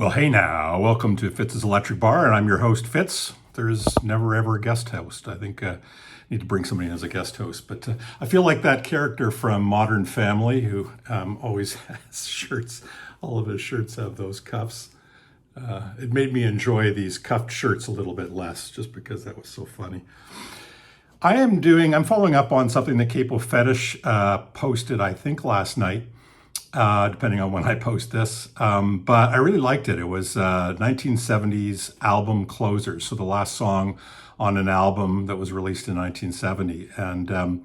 Well, hey now, welcome to Fitz's Electric Bar, and I'm your host, Fitz. There's never ever a guest host. I think I need to bring somebody in as a guest host, but I feel like that character from Modern Family who always has shirts. All of his shirts have those cuffs. It made me enjoy these cuffed shirts a little bit less, just because that was so funny. I'm following up on something that Capo Fetish posted, I think last night. Depending on when I post this. But I really liked it. It was 1970's album Closers, so the last song on an album that was released in 1970. And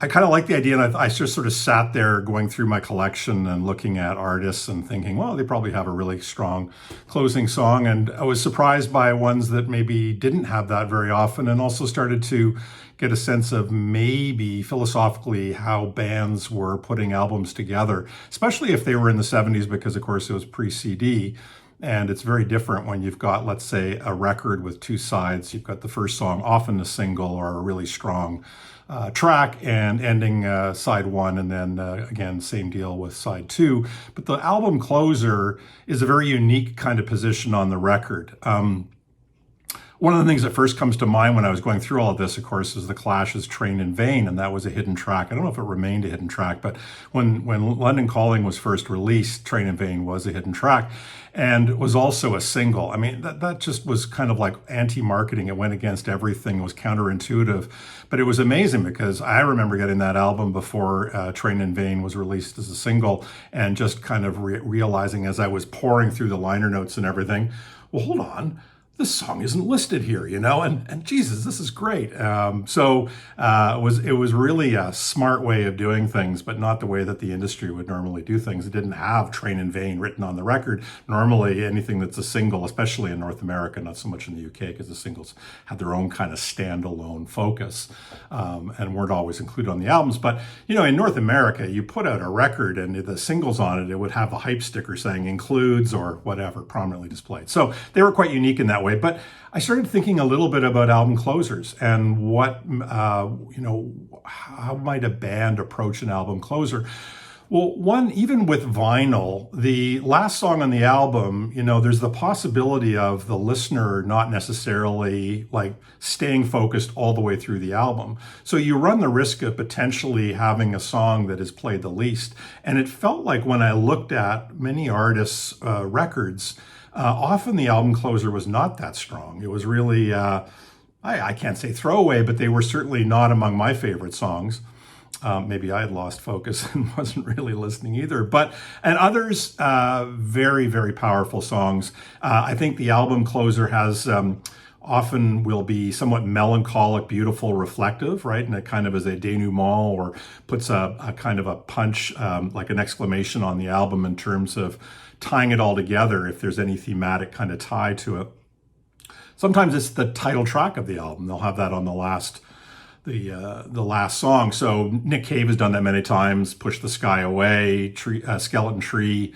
I kind of like the idea, and I just sort of sat there going through my collection and looking at artists and thinking, well, they probably have a really strong closing song. And I was surprised by ones that maybe didn't have that very often, and also started to get a sense of maybe philosophically how bands were putting albums together, especially if they were in the 70s, because of course it was pre-CD. And it's very different when you've got, let's say, a record with two sides. You've got the first song, often a single or a really strong track, and ending side one, and then again, same deal with side two. But the album closer is a very unique kind of position on the record. One of the things that first comes to mind when I was going through all of this, of course, is the Clash's Train in Vain, and that was a hidden track. I don't know if it remained a hidden track, but when London Calling was first released, Train in Vain was a hidden track, and was also a single. I mean, that just was kind of like anti-marketing. It went against everything. It was counterintuitive, but it was amazing because I remember getting that album before Train in Vain was released as a single, and just kind of realizing as I was pouring through the liner notes and everything, well, hold on, this song isn't listed here, and Jesus, this is great. So it was really a smart way of doing things, but not the way that the industry would normally do things. It didn't have Train in Vain written on the record. Normally, anything that's a single, especially in North America, not so much in the UK, because the singles had their own kind of standalone focus and weren't always included on the albums. But, in North America, you put out a record and the singles on it, it would have a hype sticker saying includes or whatever, prominently displayed. So they were quite unique in that way. But I started thinking a little bit about album closers and what, how might a band approach an album closer? Well, even with vinyl, the last song on the album, there's the possibility of the listener not necessarily like staying focused all the way through the album. So you run the risk of potentially having a song that is played the least. And it felt like when I looked at many artists' records, often the album closer was not that strong. It was really, I can't say throwaway, but they were certainly not among my favorite songs. Maybe I had lost focus and wasn't really listening either. And others, very, very powerful songs. I think the album closer has often will be somewhat melancholic, beautiful, reflective, right? And it kind of is a denouement, or puts a kind of a punch, like an exclamation on the album in terms of tying it all together, if there's any thematic kind of tie to it. Sometimes it's the title track of the album. They'll have that on the last song. So Nick Cave has done that many times. Push the Sky Away, Skeleton Tree.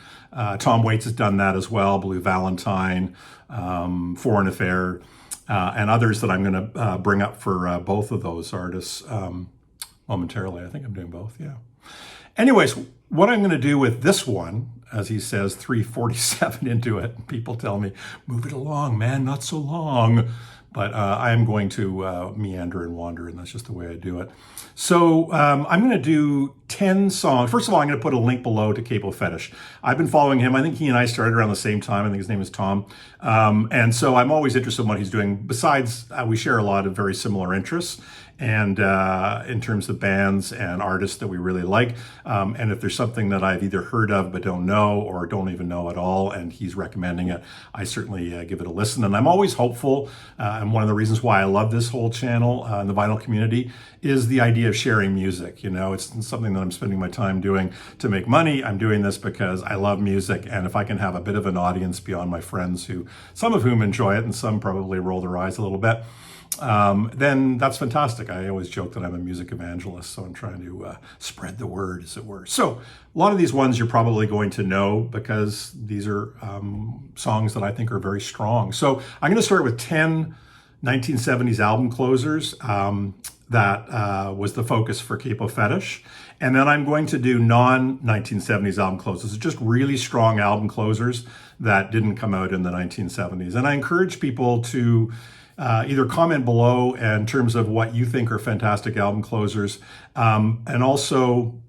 Tom Waits has done that as well. Blue Valentine, Foreign Affair, and others that I'm going to bring up for both of those artists momentarily. I think I'm doing both, yeah. Anyways, what I'm going to do with this one, as he says, 3:47 into it, people tell me, move it along, man, not so long. But I'm going to meander and wander, and that's just the way I do it. So I'm going to do 10 songs. First of all, I'm going to put a link below to Capo Fetish. I've been following him. I think he and I started around the same time. I think his name is Tom. And so I'm always interested in what he's doing. Besides, we share a lot of very similar interests, and in terms of bands and artists that we really like. And if there's something that I've either heard of but don't know, or don't even know at all, and he's recommending it, I certainly give it a listen. And I'm always hopeful, and one of the reasons why I love this whole channel in the vinyl community is the idea of sharing music. It's something that I'm spending my time doing to make money. I'm doing this because I love music, and if I can have a bit of an audience beyond my friends, some of whom enjoy it and some probably roll their eyes a little bit, then that's fantastic. I always joke that I'm a music evangelist, so I'm trying to spread the word, as it were. So a lot of these ones you're probably going to know, because these are songs that I think are very strong. So I'm going to start with 10 1970s album closers. That was the focus for Capo Fetish. And then I'm going to do non-1970s album closers, just really strong album closers that didn't come out in the 1970s. And I encourage people to either comment below in terms of what you think are fantastic album closers, and also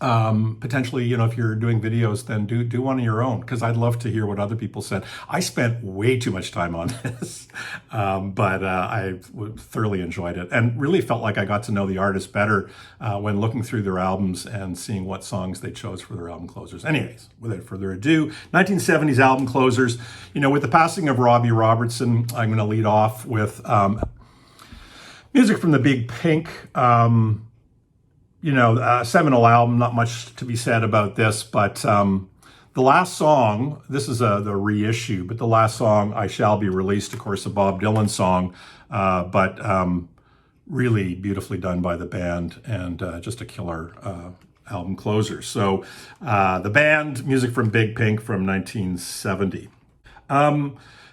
potentially, if you're doing videos, then do one of your own, because I'd love to hear what other people said. I spent way too much time on this, but I thoroughly enjoyed it and really felt like I got to know the artist better when looking through their albums and seeing what songs they chose for their album closers. Anyways, without further ado, 1970s album closers. With the passing of Robbie Robertson, I'm going to lead off with music from the Big Pink. Seminal album, not much to be said about this, but the last song, this is the reissue, but the last song, I Shall Be Released, of course, a Bob Dylan song, but really beautifully done by the band, and just a killer album closer. So the band, music from Big Pink from 1970.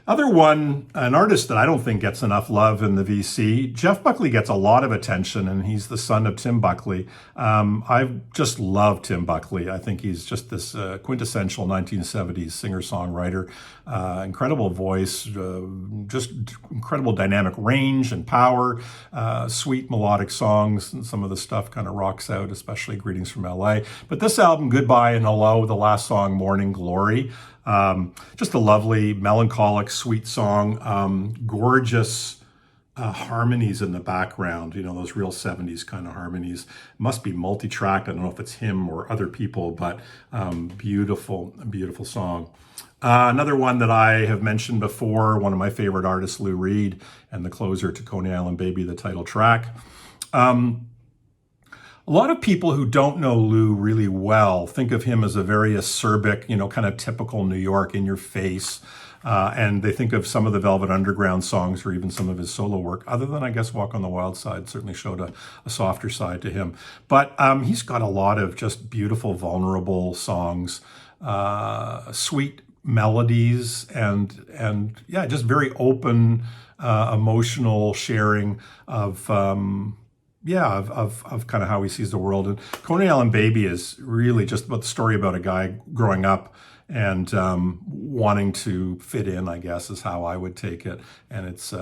Other one, an artist that I don't think gets enough love in the VC, Jeff Buckley gets a lot of attention, and he's the son of Tim Buckley. I just love Tim Buckley. I think he's just this quintessential 1970s singer-songwriter. Incredible voice, just incredible dynamic range and power, sweet melodic songs, and some of the stuff kind of rocks out, especially Greetings from LA. But this album, Goodbye and Hello, the last song, Morning Glory, just a lovely, melancholic, sweet song, gorgeous harmonies in the background, those real 70s kind of harmonies. Must be multi-tracked. I don't know if it's him or other people, but beautiful, beautiful song. Another one that I have mentioned before, one of my favorite artists, Lou Reed, and the closer to Coney Island Baby, the title track. A lot of people who don't know Lou really well think of him as a very acerbic, kind of typical New York, in your face. And they think of some of the Velvet Underground songs or even some of his solo work, other than, I guess, Walk on the Wild Side certainly showed a softer side to him. But he's got a lot of just beautiful, vulnerable songs, sweet melodies, and yeah, just very open, emotional sharing of kind of how he sees the world. And Coney Island Baby is really just about the story about a guy growing up and wanting to fit in, I guess, is how I would take it. And it's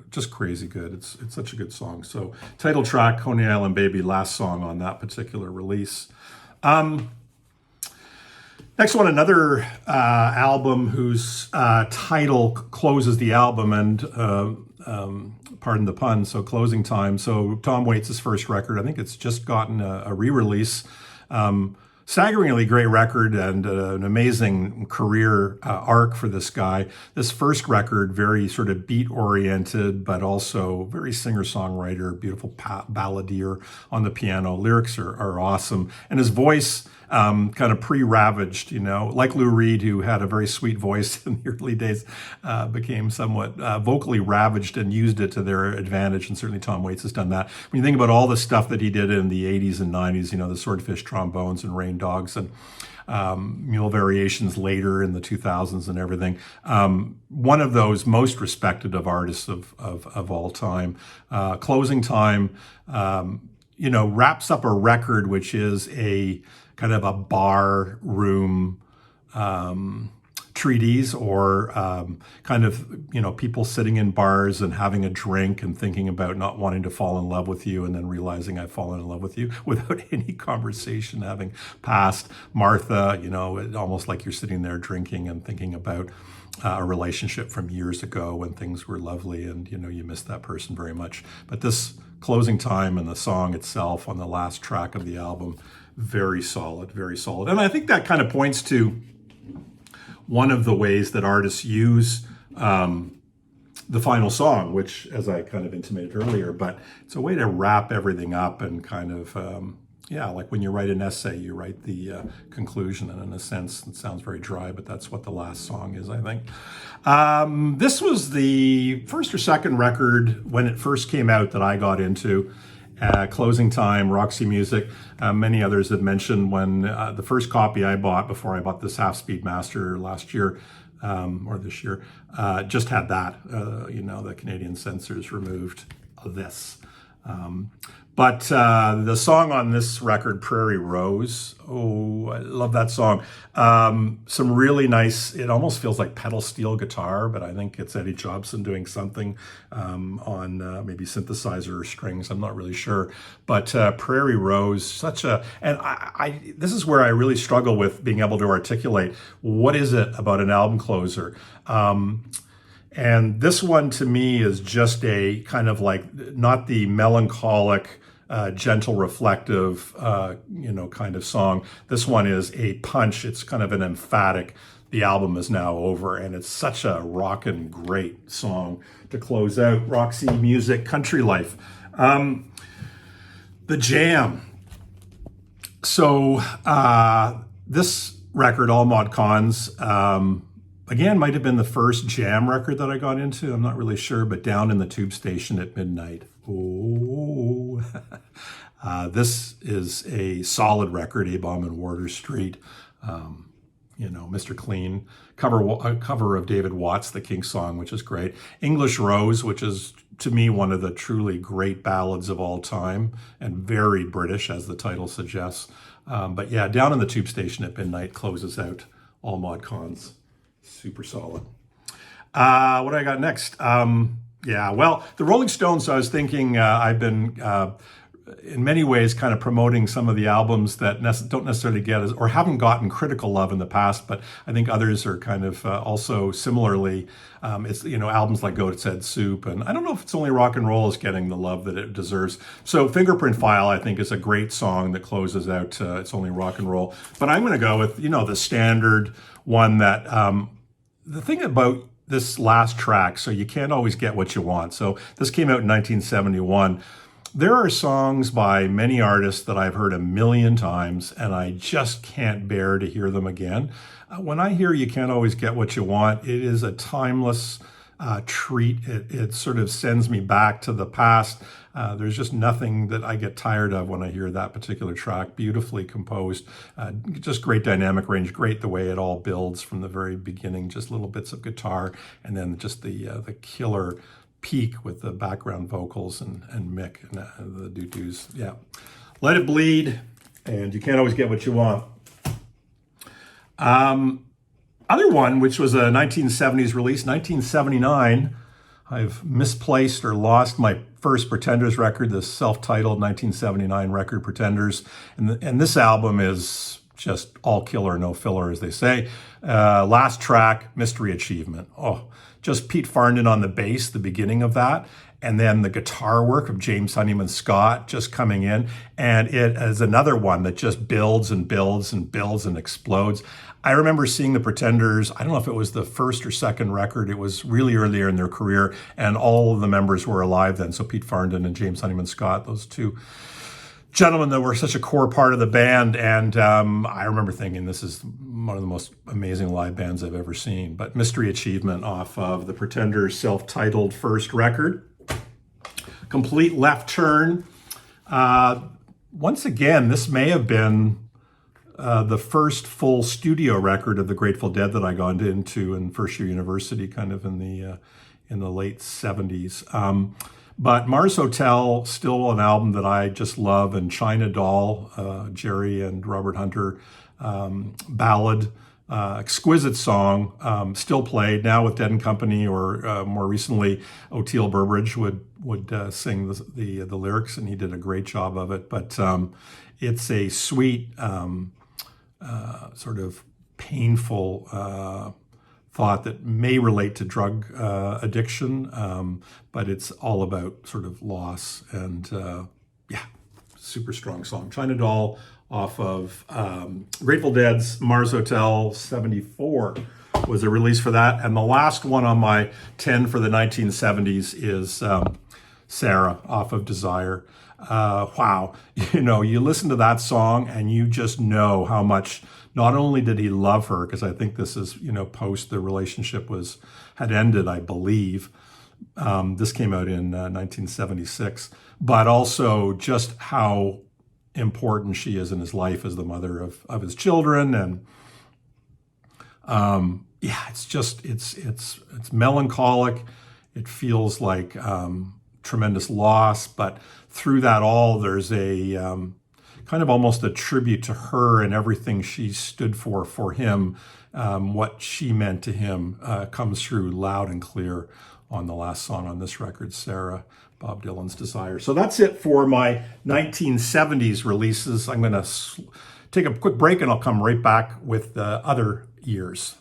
just crazy good. It's such a good song. So title track, Coney Island Baby, last song on that particular release. Next one, another album whose title closes the album, and pardon the pun, so Closing Time. So Tom Waits' first record, I think it's just gotten a re-release. Staggeringly great record and an amazing career arc for this guy. This first record, very sort of beat-oriented, but also very singer-songwriter, beautiful balladeer on the piano. Lyrics are awesome. And his voice kind of pre-ravaged, like Lou Reed, who had a very sweet voice in the early days, became somewhat vocally ravaged and used it to their advantage. And certainly Tom Waits has done that. When you think about all the stuff that he did in the 80s and 90s, the Swordfish Trombones and Rain Dogs and Mule Variations later in the 2000s and everything. One of those most respected of artists of all time. Closing Time, wraps up a record which is a kind of a bar room treatise, or kind of, people sitting in bars and having a drink and thinking about not wanting to fall in love with you and then realizing I've fallen in love with you without any conversation having passed. Martha, almost like you're sitting there drinking and thinking about a relationship from years ago when things were lovely and, you miss that person very much. But this Closing Time and the song itself on the last track of the album, very solid, very solid. And I think that kind of points to one of the ways that artists use the final song, which, as I kind of intimated earlier, but it's a way to wrap everything up and kind of, like when you write an essay, you write the conclusion, and in a sense, it sounds very dry, but that's what the last song is, I think. This was the first or second record when it first came out that I got into. Closing Time, Roxy Music. Many others have mentioned when the first copy I bought before I bought this half-speed master last year, or this year, just had that. The Canadian censors removed this. But the song on this record, Prairie Rose, oh, I love that song. Some really nice, it almost feels like pedal steel guitar, but I think it's Eddie Jobson doing something on maybe synthesizer or strings. I'm not really sure. But Prairie Rose, and this is where I really struggle with being able to articulate what is it about an album closer. And this one to me is just a kind of like, not the melancholic, gentle, reflective, kind of song. This one is a punch. It's kind of an emphatic, the album is now over, and it's such a rockin' great song to close out Roxy Music Country Life. The Jam. So this record, All Mod Cons, again, might have been the first Jam record that I got into. I'm not really sure, but Down in the Tube Station at Midnight. Oh, this is a solid record. A-Bomb and Wardour Street. Mr. Clean. Cover of David Watts, the Kinks song, which is great. English Rose, which is to me one of the truly great ballads of all time, and very British, as the title suggests. But yeah, Down in the Tube Station at Midnight closes out All Mod Cons. Super solid. What do I got next? The Rolling Stones, I was thinking I've been, in many ways, kind of promoting some of the albums that don't necessarily get or haven't gotten critical love in the past, but I think others are kind of also similarly, it's, albums like Goat's Head Soup, and I don't know if it's only rock and roll is getting the love that it deserves. So Fingerprint File, I think, is a great song that closes out It's Only Rock and Roll. But I'm going to go with, the standard one that, the thing about this last track, so you can't always get what you want. So this came out in 1971. There are songs by many artists that I've heard a million times, and I just can't bear to hear them again. When I hear You Can't Always Get What You Want, it is a timeless treat. It sort of sends me back to the past. There's just nothing that I get tired of when I hear that particular track. Beautifully composed, just great dynamic range, great the way it all builds from the very beginning, just little bits of guitar, and then just the killer peak with the background vocals and Mick and the doo-doos. Yeah. Let It Bleed, and You Can't Always Get What You Want. Other one, which was a 1970s release, 1979, I've misplaced or lost my first Pretenders record, the self-titled 1979 record Pretenders. And this album is just all killer, no filler, as they say. Last track, Mystery Achievement. Oh, just Pete Farndon on the bass, the beginning of that. And then the guitar work of James Honeyman Scott just coming in. And it is another one that just builds and builds and builds and explodes. I remember seeing the Pretenders, I don't know if it was the first or second record, it was really earlier in their career, and all of the members were alive then. So Pete Farndon and James Honeyman Scott, those two gentlemen that were such a core part of the band. And I remember thinking this is one of the most amazing live bands I've ever seen. But Mystery Achievement off of the Pretenders' self-titled first record. Complete left turn. Once again, this may have been the first full studio record of the Grateful Dead that I got into in first year university, kind of in the late 70s. But Mars Hotel, still an album that I just love, and China Doll, Jerry and Robert Hunter ballad, exquisite song, still played now with Dead and Company, or more recently O'Teal Burbridge would sing the lyrics, and he did a great job of it. But it's a sweet, sort of painful thought that may relate to drug addiction, but it's all about sort of loss, and super strong song. China Doll off of Grateful Dead's Mars Hotel 74 was a release for that. And the last one on my 10 for the 1970s is Sarah off of Desire. Wow, you listen to that song and you just know how much, not only did he love her, because I think this is, post the relationship had ended, I believe. This came out in 1976, but also just how important she is in his life as the mother of his children, and Yeah, it's melancholic. It feels like tremendous loss, but through that all, there's a kind of almost a tribute to her and everything she stood for him. What she meant to him comes through loud and clear on the last song on this record, Sarah, Bob Dylan's Desire. So that's it for my 1970s releases. I'm going to take a quick break and I'll come right back with the other years.